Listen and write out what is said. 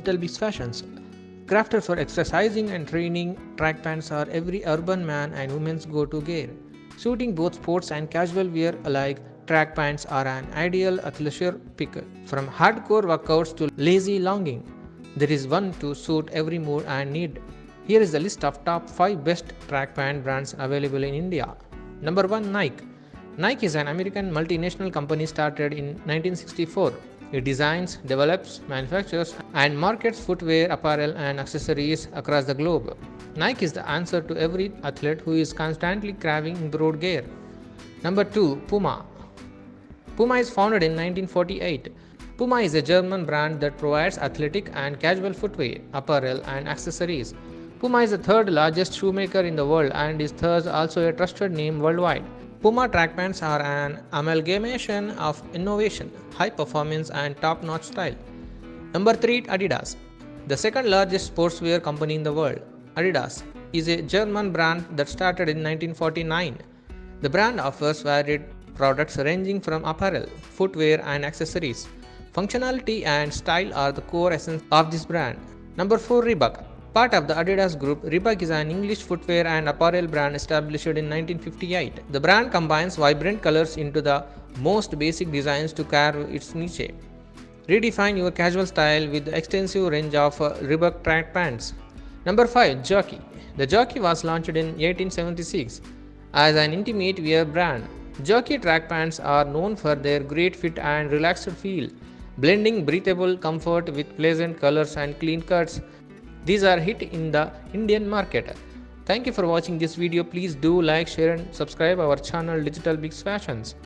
DigitalBix fashions. Crafted for exercising and training, track pants are every urban man and woman's go-to gear. Suiting both sports and casual wear alike, track pants are an ideal athleisure pick. From hardcore workouts to lazy longing, there is one to suit every mood and need. Here is the list of top 5 best track pant brands available in India. Number 1, Nike. Nike is an American multinational company started in 1964. It designs, develops, manufactures, and markets footwear, apparel, and accessories across the globe. Nike is the answer to every athlete who is constantly craving improved gear. Number 2, Puma. Puma is founded in 1948. Puma is a German brand that provides athletic and casual footwear, apparel, and accessories. Puma is the third largest shoemaker in the world and is thus also a trusted name worldwide. Puma track pants are an amalgamation of innovation, high performance, and top-notch style. Number 3, Adidas. The second largest sportswear company in the world, Adidas is a German brand that started in 1949. The brand offers varied products ranging from apparel, footwear, and accessories. Functionality and style are the core essence of this brand. Number 4, Reebok. Part of the Adidas group, Reebok is an English footwear and apparel brand established in 1958. The brand combines vibrant colors into the most basic designs to carve its niche. Redefine your casual style with the extensive range of Reebok track pants. Number 5, Jockey. The Jockey was launched in 1876 as an intimate wear brand. Jockey track pants are known for their great fit and relaxed feel, blending breathable comfort with pleasant colors and clean cuts. These are hit in the Indian market. Thank you for watching this video. Please do like, share and subscribe our channel DigitalBix Fashions.